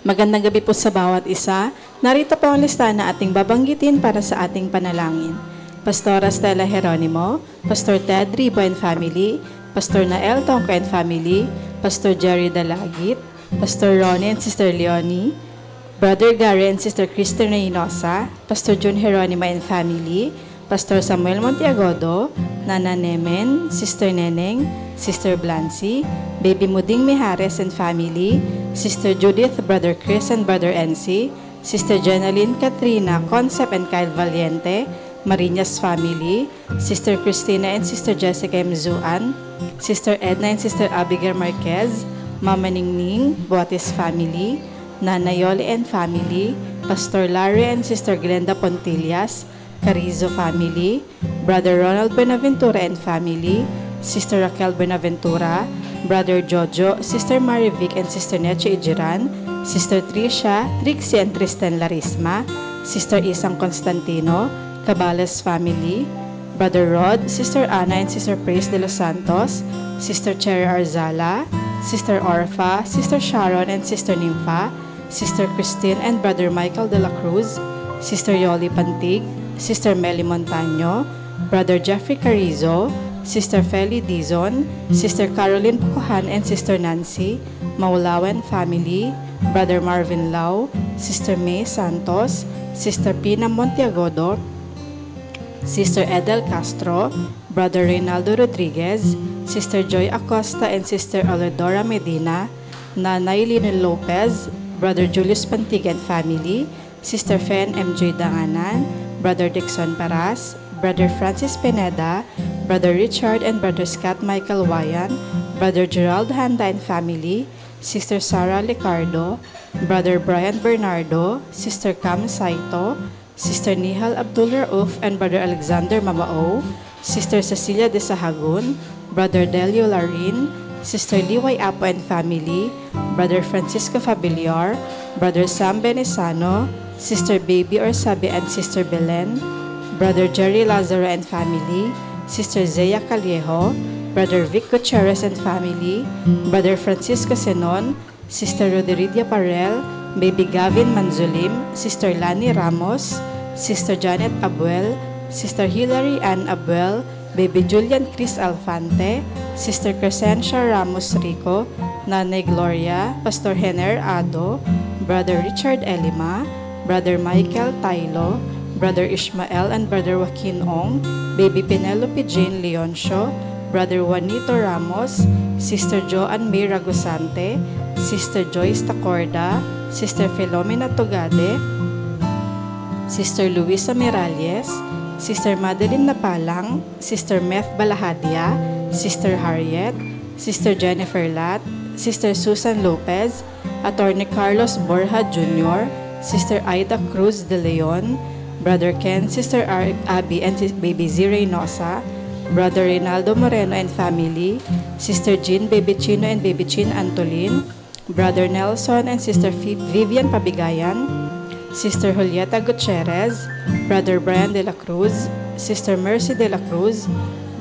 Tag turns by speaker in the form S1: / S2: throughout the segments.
S1: Magandang gabi po sa bawat isa. Narito po ang listahan na ating babanggitin para sa ating panalangin. Pastora Stella Jeronimo, Pastor Ted Ribo and Family, Pastor Nael Tongko and Family, Pastor Jerry Dalagit, Pastor Ronnie and Sister Leonie, Brother Gary and Sister Christine Reynosa, Pastor June Jeronimo and Family, Pastor Samuel Montiagodo, Nana Nemen, Sister Neneng, Sister Blancy, Baby Muding Mijares and Family, Sister Judith, Brother Chris and Brother NC, Sister Jenaline Katrina, Concept and Kyle Valiente, Marinas Family, Sister Christina and Sister Jessica Mzuan, Sister Edna and Sister Abigail Marquez, Mama Ningning, Boatis Family, Nana Yoli and Family, Pastor Larry and Sister Glenda Pontillas, Carizo Family, Brother Ronald Benaventura and Family, Sister Raquel Benaventura, Brother Jojo, Sister Marivic and Sister Neche Ijiran, Sister Trisha, Trixie and Tristan Larisma, Sister Isang Constantino, Cabales Family, Brother Rod, Sister Ana and Sister Praise de los Santos, Sister Cherry Arzala, Sister Orpha, Sister Sharon and Sister Nympha, Sister Christine and Brother Michael de la Cruz, Sister Yoli Pantig, Sister Melly Montaño, Brother Jeffrey Carizo, Sister Feli Dizon, Sister Caroline Pukuhan and Sister Nancy, Maulawan Family, Brother Marvin Lau, Sister May Santos, Sister Pina Montiagodo, Sister Edel Castro, Brother Reynaldo Rodriguez, Sister Joy Acosta and Sister Aledora Medina, Nanay Lino Lopez, Brother Julius Pantig and Family, Sister Fen MJ Danganan, Brother Dixon Paras, Brother Francis Pineda, Brother Richard and Brother Scott Michael Wayan, Brother Gerald Handa and Family, Sister Sarah Licardo, Brother Brian Bernardo, Sister Cam Saito, Sister Nihal Abdul Rauf and Brother Alexander Mamao, Sister Cecilia de Sahagun, Brother Delio Larin, Sister Liway Apo and Family, Brother Francisco Fabiliar, Brother Sam Benesano, Sister Baby Orsabe and Sister Belen, Brother Jerry Lazaro and Family, Sister Zea Callejo, Brother Vic Gutierrez and Family, Brother Francisco Senon, Sister Roderidia Parel, Baby Gavin Manzulim, Sister Lani Ramos, Sister Janet Abuel, Sister Hilary Ann Abuel, Baby Julian Chris Alfante, Sister Crescencia Ramos Rico, Nanay Gloria, Pastor Henner Ado, Brother Richard Elima, Brother Michael Tailo, Brother Ishmael and Brother Joaquin Ong, Baby Penelope Jane Leoncio, Brother Juanito Ramos, Sister Joanne May Ragusante, Sister Joyce Tacorda, Sister Filomena Togade, Sister Luisa Miralles, Sister Madeline Napalang, Sister Meth Balahadia, Sister Harriet, Sister Jennifer Lat, Sister Susan Lopez, Attorney Carlos Borja Jr., Sister Aida Cruz de Leon, Brother Ken, Sister Abby and Baby Z Reynosa, Brother Reynaldo Moreno and Family, Sister Jean Baby Chino and Baby Chin Antolin, Brother Nelson and Sister Vivian Pabigayan, Sister Julieta Gutierrez, Brother Brian de la Cruz, Sister Mercy de la Cruz,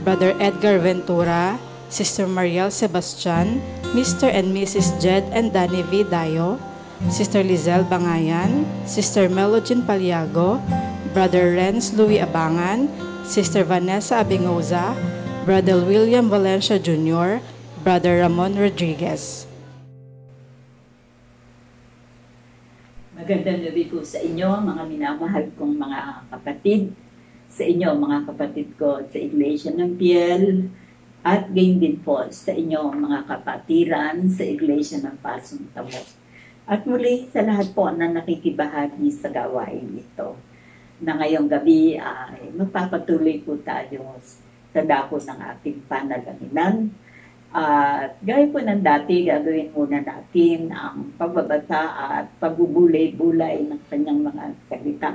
S1: Brother Edgar Ventura, Sister Mariel Sebastian, Mr. and Mrs. Jed and Danny V. Dayo, Sister Lizelle Bangayan, Sister Melogene Paliago, Brother Renz Louis Abangan, Sister Vanessa Abingoza, Brother William Valencia Jr., Brother Ramon Rodriguez.
S2: Magandang gabi po sa inyo, mga minamahal kong mga kapatid, sa inyo mga kapatid ko sa Iglesia ng Piel, at gayon din po sa inyo mga kapatiran sa Iglesia ng Pasong Tamo. At muli sa lahat po na nakikibahagi sa gawain ito, na ngayong gabi ay magpapatuloy po tayo sa dako ng ating panalangin. At gaya po ng dati, gagawin muna natin ang pagbabasa at pagbubulay-bulay ng kanyang mga salita.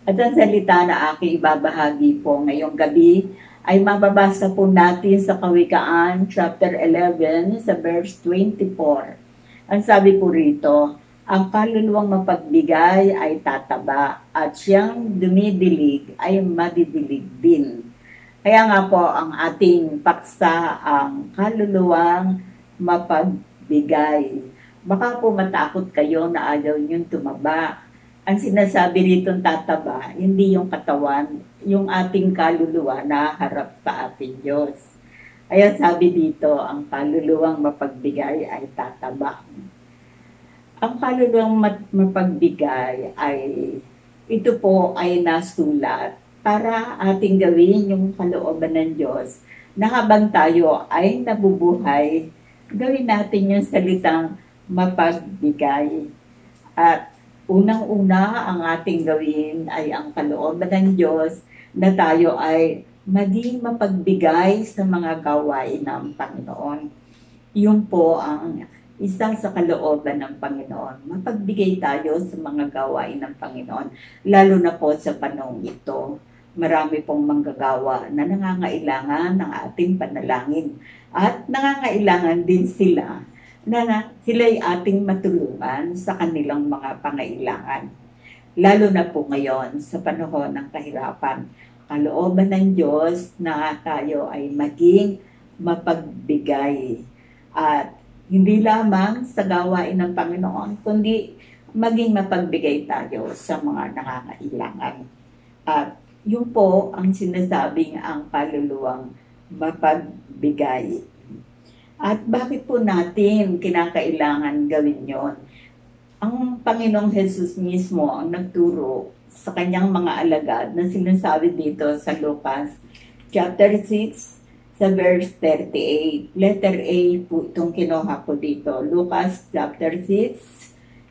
S2: At ang salita na aking ibabahagi po ngayong gabi ay mababasa po natin sa Kawikaan, chapter 11, sa verse 24. Ang sabi po rito, ang kaluluwang mapagbigay ay tataba at siyang dumidilig ay madidilig din. Kaya nga po ang ating paksa ang kaluluwang mapagbigay. Baka po matakot kayo na ayaw niyong tumaba. Ang sinasabi rito tataba, hindi yung katawan, yung ating kaluluwa na harap sa ating Diyos. Kaya sabi dito, ang kaluluwang mapagbigay ay tataba. Ang kaluluwang mapagbigay ay, ito po ay nasulat para ating gawin yung kalooban ng Diyos na habang tayo ay nabubuhay, gawin natin yung salitang mapagbigay. At unang-una ang ating gawin ay ang kalooban ng Diyos na tayo ay maging mapagbigay sa mga gawain ng Panginoon. Yun po ang isang sa kalooban ng Panginoon. Mapagbigay tayo sa mga gawain ng Panginoon, lalo na po sa panahon ito. Marami pong manggagawa na nangangailangan ng ating panalangin at nangangailangan din sila na sila'y ating matulungan sa kanilang mga pangailangan. Lalo na po ngayon sa panahon ng kahirapan, kalooban ng Diyos na tayo ay maging mapagbigay at hindi lamang sa gawain ng Panginoon, kundi maging mapagbigay tayo sa mga nangangailangan. At yun po ang sinasabing ang kaluluwang mapagbigay. At bakit po natin kinakailangan gawin yon? Ang Panginoong Jesus mismo ang nagturo sa kanyang mga alagad na sinasabi dito sa Lucas chapter 6 sa verse 38. Letter A po itong kinuha ko dito. Lucas chapter 6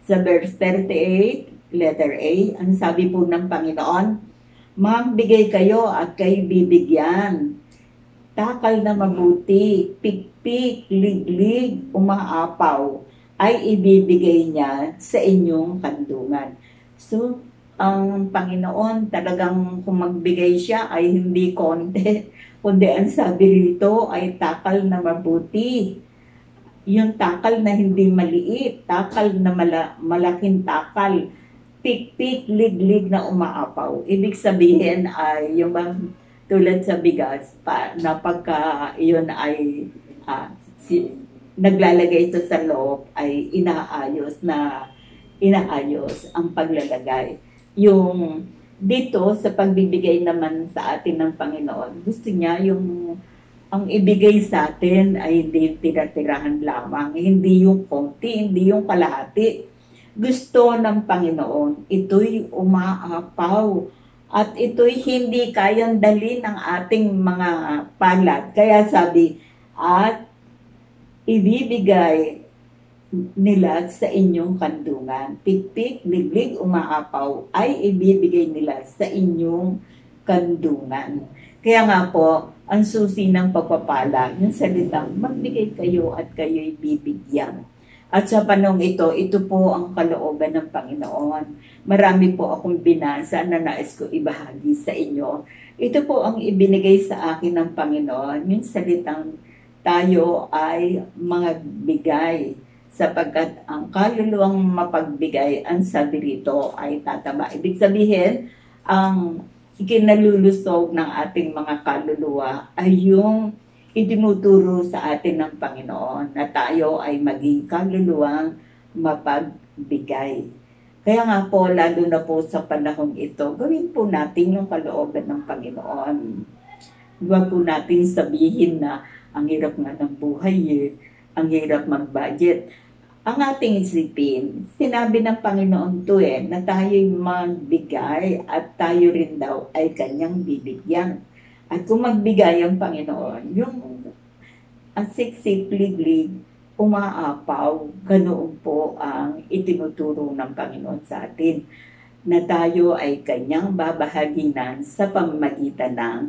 S2: sa verse 38, letter A. Ang sabi po ng Panginoon, magbigay kayo at kayo bibigyan. Takal na mabuti, pikpik, liglig, umaapaw, ay ibibigay niya sa inyong kandungan. So, ang Panginoon talagang kung magbigay siya ay hindi konti, kundi ang sabi rito ay takal na mabuti. Yung takal na hindi maliit, takal na malaking takal, pikpik, liglig na umaapaw. Ibig sabihin ay yung tulad sa bigas, na pagka yun ay naglalagay sa loob ay inaayos ang paglalagay. Yung dito sa pagbibigay naman sa atin ng Panginoon, gusto niya yung ang ibigay sa atin ay hindi tira-tirahan lamang, hindi yung konti, hindi yung kalahati. Gusto ng Panginoon, ito'y umaapaw at ito'y hindi kayang dali ng ating mga palad. Kaya sabi, at ibibigay nila sa inyong kandungan. Pikpik, liglig, umaapaw ay ibibigay nila sa inyong kandungan. Kaya nga po, ang susi ng pagpapala, yung salitang magbigay kayo at kayo'y bibigyan. At sa panahon ito po ang kalooban ng Panginoon. Marami po akong binasa na nais ko ibahagi sa inyo. Ito po ang ibinigay sa akin ng Panginoon, yung salitang tayo ay magbigay, sapagkat ang kaluluwang mapagbigay, ang sabi rito ay tataba. Ibig sabihin, ang ikinalulusog ng ating mga kaluluwa ay yung itinuturo sa atin ng Panginoon na tayo ay maging kaluluwang mapagbigay. Kaya nga po, lalo na po sa panahon ito, gawin po natin yung kalooban ng Panginoon. Huwag po natin sabihin na ang hirap nga ng buhay ang hirap mag-budget. Ang ating isipin, sinabi ng Panginoon to na tayo'y magbigay at tayo rin daw ay kanyang bibigyan. At kung magbigay ang Panginoon, yung ang siksik, liglig, umaapaw, ganoon po ang itinuturo ng Panginoon sa atin, na tayo ay kanyang babahaginan sa pamamagitan ng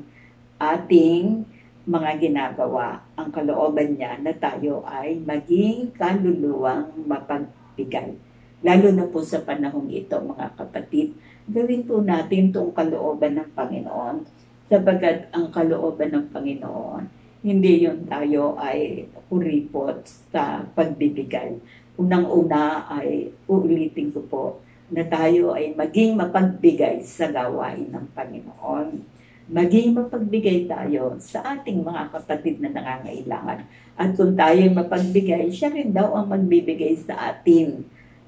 S2: ating mga ginagawa. Ang kalooban niya na tayo ay maging kaluluwang mapagbigay. Lalo na po sa panahong ito, mga kapatid, gawin po natin itong kalooban ng Panginoon. Sabagat ang kalooban ng Panginoon, hindi yun tayo ay kuripot sa pagbibigay. Unang-una ay uulitin ko po na tayo ay maging mapagbigay sa gawain ng Panginoon. maging mapagbigay tayo sa ating mga kapatid na nangangailangan. At kung tayo mapagbigay, siya rin daw ang magbibigay sa atin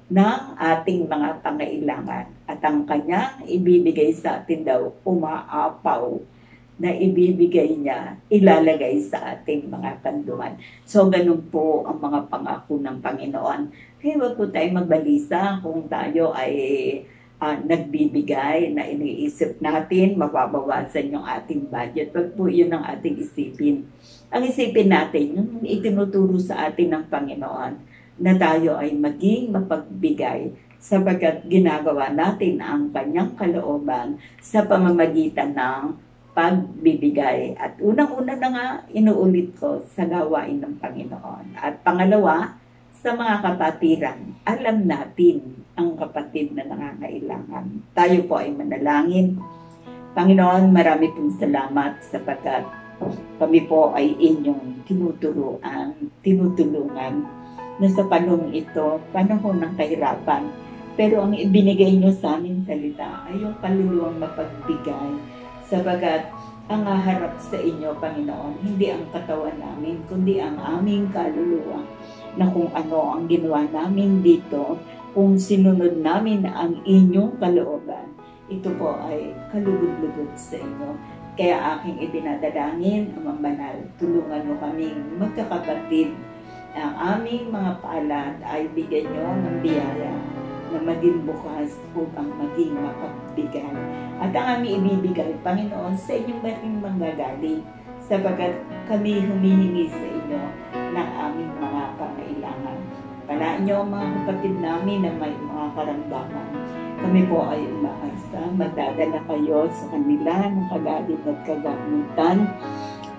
S2: ng ating mga pangailangan. At ang kanyang ibibigay sa atin daw, umaapaw na ibibigay niya, ilalagay sa ating mga kanluran. So, ganun po ang mga pangako ng Panginoon. Kaya wag po tayo magbalisa kung tayo ay nagbibigay na iniisip natin, mababawasan yung ating budget. Wag po yun ang ating isipin. Ang isipin natin, yung itinuturo sa atin ng Panginoon, na tayo ay maging mapagbigay sapagkat ginagawa natin ang kanyang kalooban sa pamamagitan ng pagbibigay. At unang-una na nga, inuulit ko sa gawain ng Panginoon. At pangalawa, sa mga kapatiran, alam natin ang kapatid na nangangailangan. Tayo po ay manalangin. Panginoon, marami pong salamat sapagkat kami po ay inyong tinutulungan na sa panahon ito, panahon ng kahirapan. Pero ang ibinigay nyo sa aming salita ay yung kaluluwang mapagbigay. Sabagat ang haharap sa inyo, Panginoon, hindi ang katawan namin, kundi ang aming kaluluwa na kung ano ang ginawa namin dito, kung sinunod namin ang inyong kalooban, ito po ay kalugod-lugod sa inyo. Kaya aking idinadalangin, Amang Banal, tulungan mo kaming magkakapatid. Ang aming mga palad ay bigyan nyo ng biyaya na maging bukas upang maging mapagbigay. At ang aming ibibigay, Panginoon, sa inyong maring manggagaling sapagkat kami humihingi sa inyo ng aming mga pangailangan. Palaan niyo ang mga kapatid namin na may mga karamdaman. Kami po ay umaasa, magdadala kayo sa kanila ng kagaling at kagamutan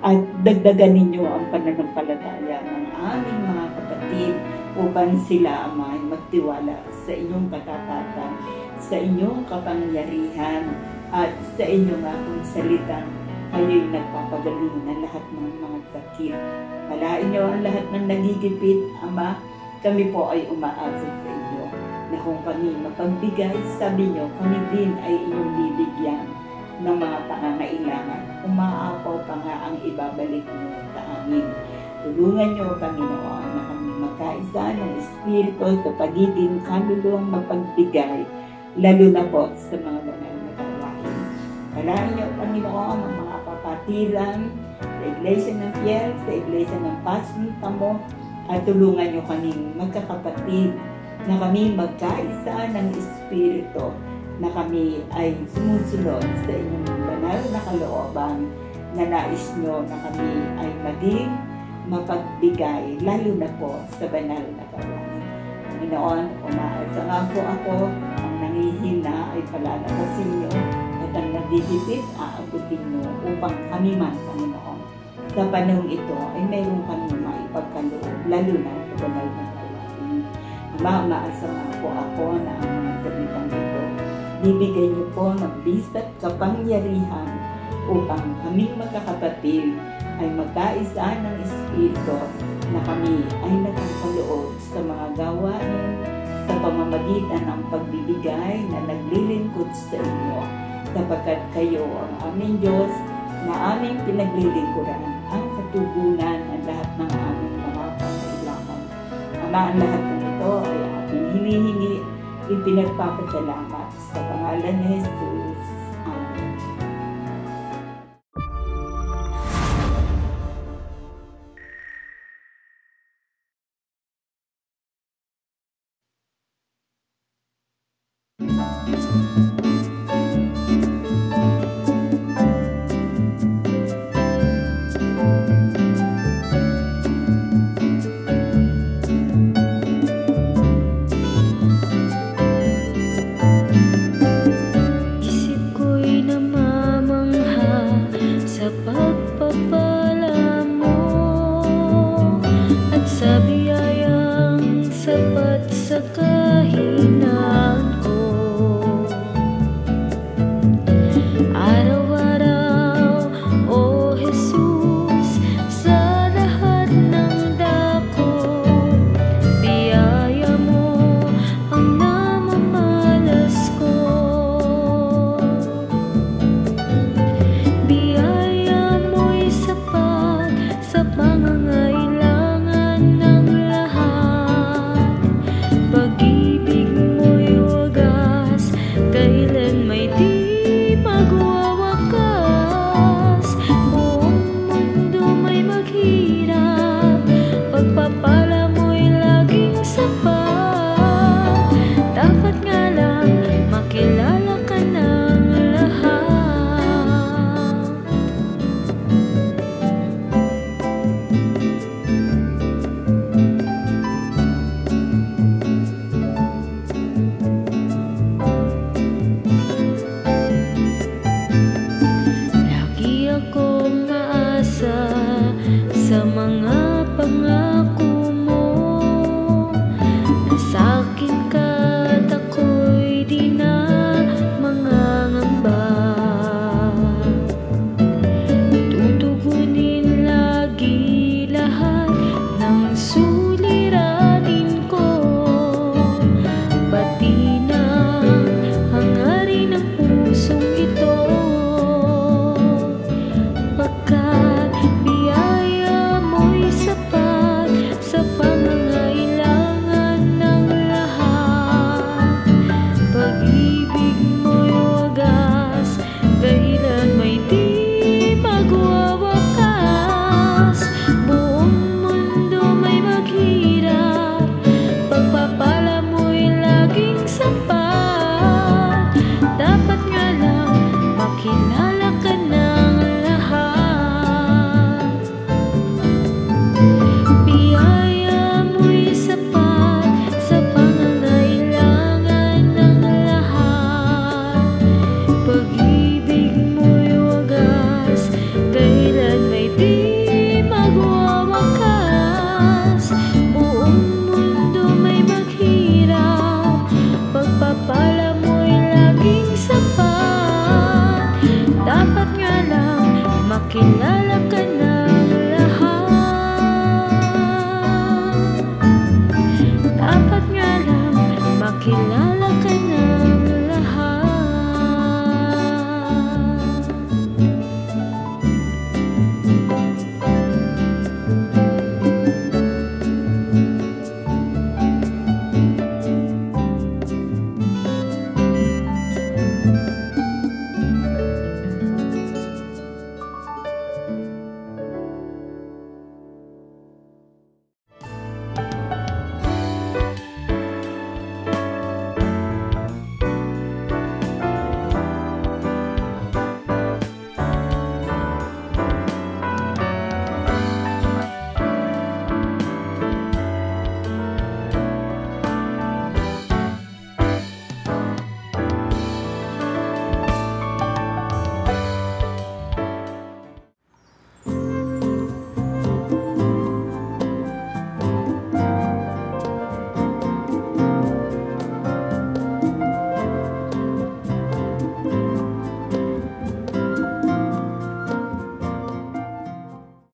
S2: at dagdagan ninyo ang pananampalataya ng aming mga kapatid upang sila ay magtiwala sa inyong katapatan, sa inyong kapangyarihan at sa inyong akong salitang kayo'y nagpapagaling na lahat ng mga sakit. Palain niyo ang lahat ng nagigipit, Ama. Kami po ay umaasa sa inyo na kung kami mapagbigay, sabi niyo, kami din ay inyong bibigyan ng mga pangangailangan. Umaapaw pa nga ang ibabalik niyo sa amin. Tulungan niyo, Panginoon, na kami magkaisa ng Espiritu sa pagiging kaluluwang mapagbigay, lalo na po sa mga banal na gawain. Palain niyo, Panginoon, ang mga kapatiran sa Iglesia ng Piel, sa Iglesia ng Passion Tamo, at tulungan niyo kaming magkakapatid na kami magkaisa ng Espiritu, na kami ay sumusunod sa inyong banal na kalooban na nais niyo na kami ay maging mapagbigay, lalo na po sa banal na gawain. Panginoon, umaasa nga po ako, ang nangihina ay palalakasin niyo at ang nagdidipit aabutin niyo upang kami man, Panginoon, sa panahon ito ay mayroon kami maipagkaloob, lalo na sa banal na gawain. Umaasa nga po ako na ang mga salitang ito, bibigay niyo po ng bisa't kapangyarihan upang kaming magkakapatid ay magkaisa ng Espiritu na kami ay nagkakaloob sa mga gawain sa pamamagitan ng pagbibigay na naglilingkod sa inyo, sapagkat kayo ang aming Diyos na aming pinaglilingkuran, ang katugunan ng lahat ng aming mga pangailangan. Ama, ang lahat ng ito ay ating hinihingi, ipinagpapasalamat sa pangalan ni Jesus. Amen.
S3: sila